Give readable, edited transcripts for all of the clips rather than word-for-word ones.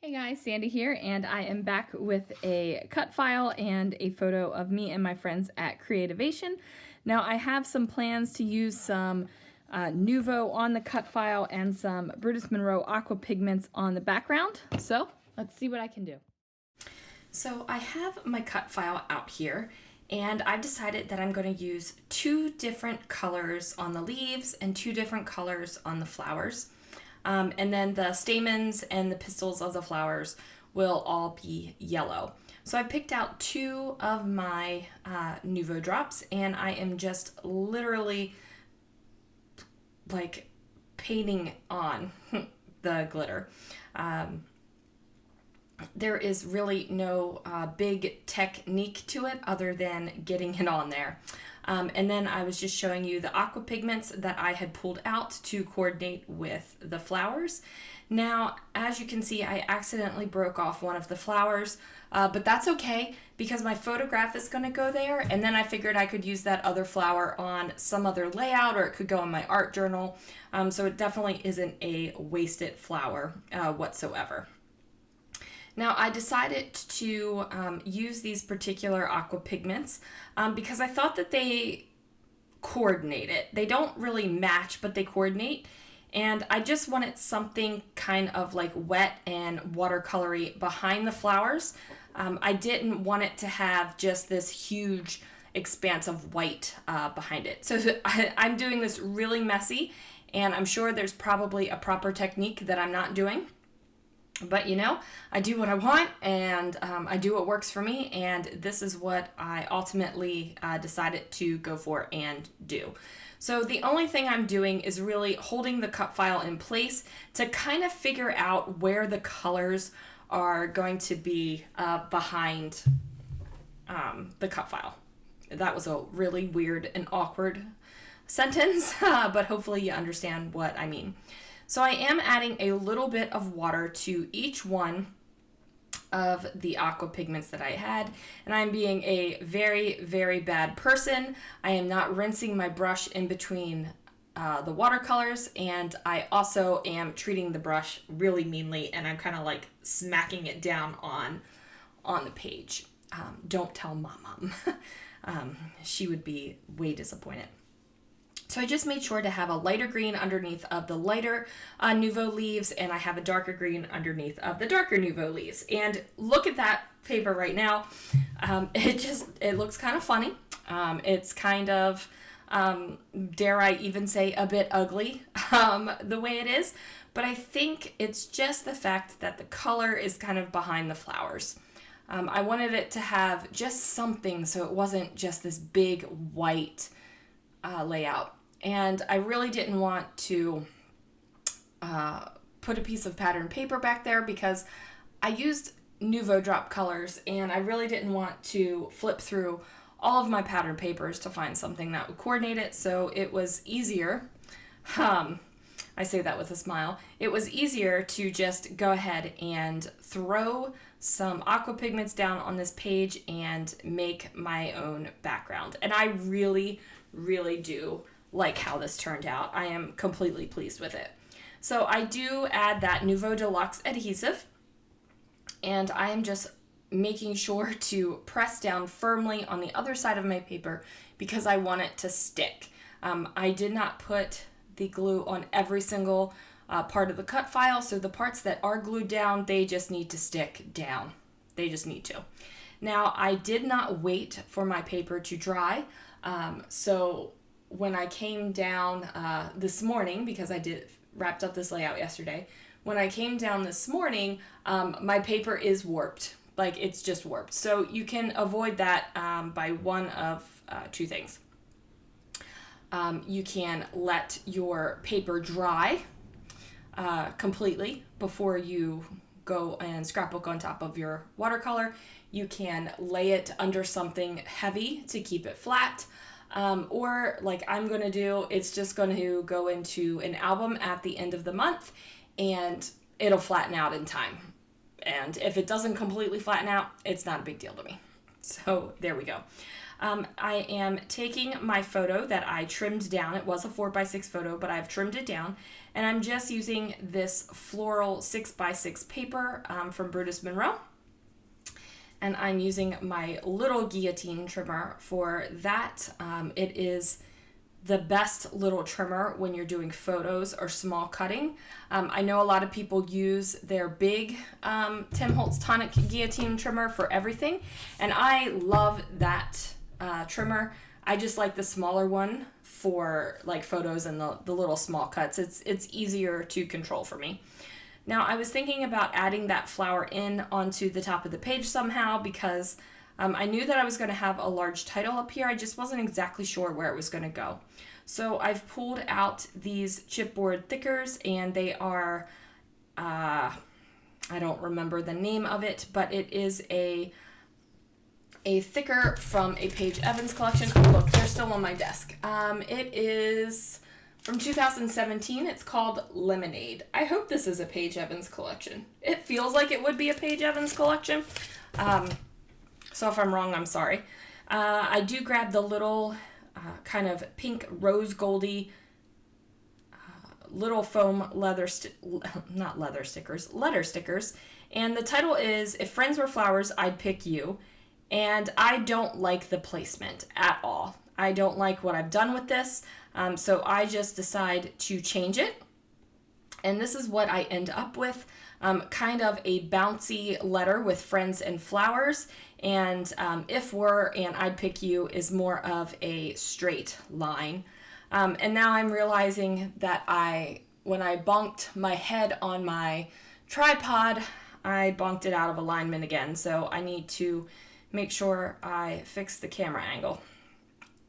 Hey guys, Sandy here, and I am back with a cut file and a photo of me and my friends at Creativation. Now I have some plans to use some Nuvo on the cut file and some Brutus Monroe Aqua Pigments on the background. So let's see what I can do. So I have my cut file out here, and I've decided that I'm going to use two different colors on the leaves and two different colors on the flowers. And then the stamens and the pistils of the flowers will all be yellow. So I picked out two of my Nuvo Drops, and I am just literally like painting on the glitter. There is really no big technique to it other than getting it on there. And then I was just showing you the aqua pigments that I had pulled out to coordinate with the flowers. Now, as you can see, I accidentally broke off one of the flowers, but that's okay because my photograph is going to go there, and then I figured I could use that other flower on some other layout, or it could go in my art journal, so it definitely isn't a wasted flower whatsoever. Now I decided to use these particular aqua pigments because I thought that they coordinated. They don't really match, but they coordinate. And I just wanted something kind of like wet and watercolory behind the flowers. I didn't want it to have just this huge expanse of white behind it. So I'm doing this really messy, and I'm sure there's probably a proper technique that I'm not doing. But you know, I do what I want, and I do what works for me, and this is what I ultimately decided to go for and do. So the only thing I'm doing is really holding the cut file in place to kind of figure out where the colors are going to be behind the cut file. That was a really weird and awkward sentence, but hopefully you understand what I mean. So I am adding a little bit of water to each one of the aqua pigments that I had, and I'm being a very, very bad person. I am not rinsing my brush in between the watercolors, and I also am treating the brush really meanly, and I'm kind of like smacking it down on the page. Don't tell Mom. She would be way disappointed. So I just made sure to have a lighter green underneath of the lighter Nuvo leaves, and I have a darker green underneath of the darker Nuvo leaves. And look at that paper right now. It looks kind of funny. It's kind of, dare I even say, a bit ugly the way it is. But I think it's just the fact that the color is kind of behind the flowers. I wanted it to have just something so it wasn't just this big white layout. And I really didn't want to put a piece of pattern paper back there because I used Nuvo Drop colors, and I really didn't want to flip through all of my pattern papers to find something that would coordinate it. So it was easier, I say that with a smile, it was easier to just go ahead and throw some aqua pigments down on this page and make my own background. And I really, really do like how this turned out. I am completely pleased with it. So I do add that Nuvo Deluxe adhesive, and I am just making sure to press down firmly on the other side of my paper because I want it to stick. I did not put the glue on every single part of the cut file, so the parts that are glued down, they just need to stick down. They just need to. Now, I did not wait for my paper to dry, so when I came down this morning, because I wrapped up this layout yesterday, when I came down this morning, my paper is warped. Like, it's just warped. So you can avoid that by one of two things. You can let your paper dry completely before you go and scrapbook on top of your watercolor. You can lay it under something heavy to keep it flat. Or like I'm going to do, it's just going to go into an album at the end of the month, and it'll flatten out in time. And if it doesn't completely flatten out, it's not a big deal to me. So there we go. I am taking my photo that I trimmed down. It was a 4x6 photo, but I've trimmed it down. And I'm just using this floral 6x6 paper from Brutus Monroe. And I'm using my little guillotine trimmer for that. It is the best little trimmer when you're doing photos or small cutting. I know a lot of people use their big Tim Holtz Tonic guillotine trimmer for everything, and I love that trimmer. I just like the smaller one for like photos and the little small cuts. It's easier to control for me. Now, I was thinking about adding that flower in onto the top of the page somehow because I knew that I was going to have a large title up here. I just wasn't exactly sure where it was going to go. So I've pulled out these chipboard thickers, and they are, I don't remember the name of it, but it is a thicker from a Paige Evans collection. Oh, look, they're still on my desk. It is from 2017. It's called Lemonade. I hope this is a Paige Evans collection. It feels like it would be a Paige Evans collection. So if I'm wrong, I'm sorry. I do grab the little kind of pink rose goldy little foam letter stickers. And the title is If Friends Were Flowers, I'd Pick You. And I don't like the placement at all. I don't like what I've done with this. So I just decide to change it. And this is what I end up with. Kind of a bouncy letter with friends and flowers. And If Were and I'd Pick You is more of a straight line. And now I'm realizing that when I bonked my head on my tripod, I bonked it out of alignment again. So I need to make sure I fix the camera angle.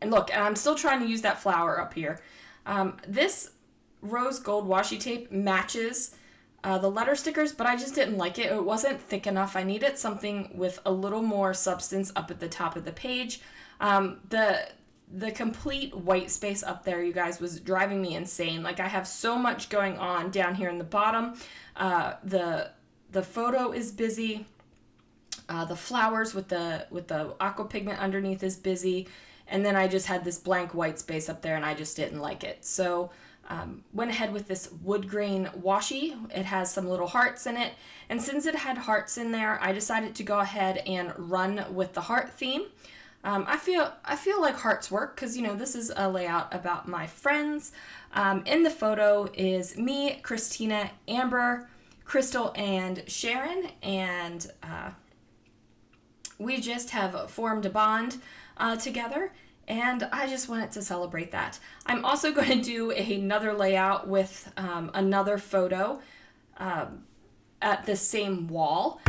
And look, and I'm still trying to use that flower up here. This rose gold washi tape matches the letter stickers, but I just didn't like it. It wasn't thick enough. I needed something with a little more substance up at the top of the page. The complete white space up there, you guys, was driving me insane. Like, I have so much going on down here in the bottom. The photo is busy. The flowers with the aqua pigment underneath is busy. And then I just had this blank white space up there, and I just didn't like it. So went ahead with this wood grain washi. It has some little hearts in it. And since it had hearts in there, I decided to go ahead and run with the heart theme. I feel like hearts work because, you know, this is a layout about my friends. In the photo is me, Christina, Amber, Crystal, and Sharon. And we just have formed a bond together. And I just wanted to celebrate that. I'm also going to do another layout with another photo at the same wall.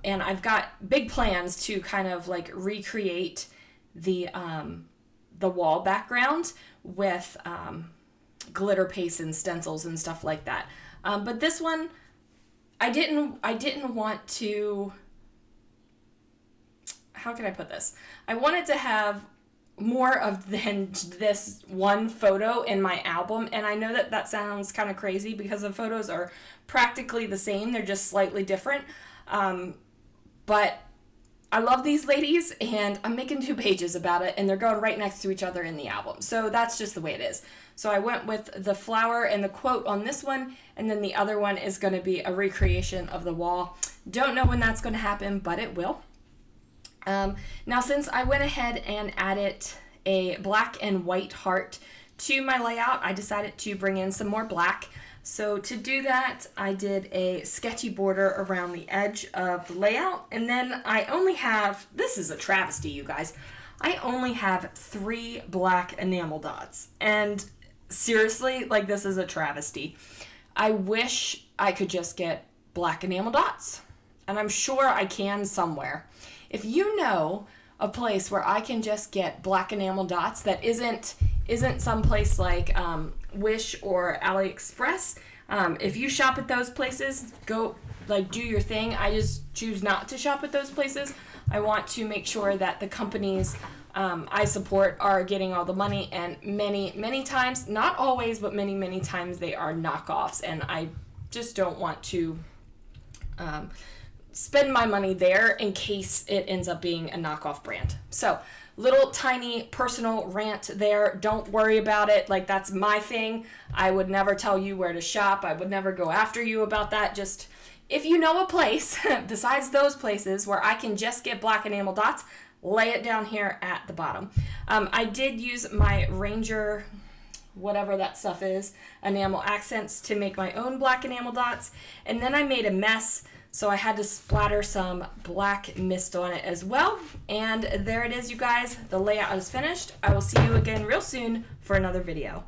And I've got big plans to kind of like recreate the wall background with glitter paste and stencils and stuff like that. But this one, I didn't want to, how can I put this? I wanted to have more of than this one photo in my album, and I know that sounds kind of crazy because the photos are practically the same, they're just slightly different, but I love these ladies, and I'm making 2 pages about it, and they're going right next to each other in the album, so that's just the way it is. So I went with the flower and the quote on this one, and then the other one is going to be a recreation of the wall. Don't know when that's going to happen, but it will. Now, since I went ahead and added a black and white heart to my layout, I decided to bring in some more black. So to do that, I did a sketchy border around the edge of the layout. And then I only have, this is a travesty, you guys, I only have 3 black enamel dots. And seriously, like, this is a travesty. I wish I could just get black enamel dots. And I'm sure I can somewhere. If you know a place where I can just get black enamel dots that isn't someplace like Wish or AliExpress, if you shop at those places, go do your thing. I just choose not to shop at those places. I want to make sure that the companies I support are getting all the money, and many times, not always, but many times they are knockoffs, and I just don't want to spend my money there in case it ends up being a knockoff brand. So little tiny personal rant there. Don't worry about it. Like, that's my thing. I would never tell you where to shop. I would never go after you about that. Just if you know a place besides those places where I can just get black enamel dots, lay it down here at the bottom. I did use my Ranger, whatever that stuff is, enamel accents to make my own black enamel dots. And then I made a mess, so I had to splatter some black mist on it as well. And there it is, you guys. The layout is finished. I will see you again real soon for another video.